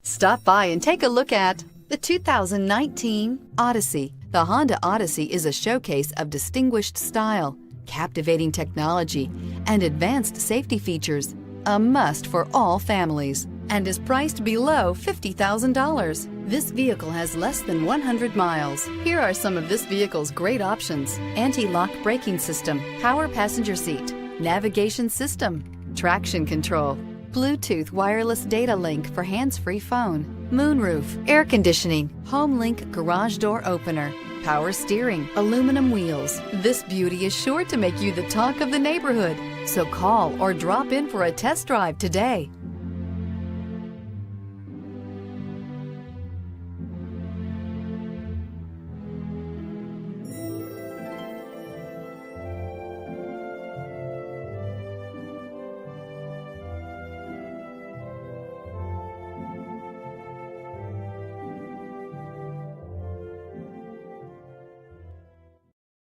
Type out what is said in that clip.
Stop by and take a look at the 2019 Odyssey. The Honda Odyssey is a showcase of distinguished style, captivating technology, and advanced safety features. A must for all families, and is priced below $50,000. This vehicle has less than 100 miles. Here are some of this vehicle's great options: anti-lock braking system, power passenger seat, navigation system, traction control, Bluetooth wireless data link for hands-free phone, moonroof, air conditioning, home link garage door opener, power steering, aluminum wheels. This beauty is sure to make you the talk of the neighborhood. So call or drop in for a test drive today.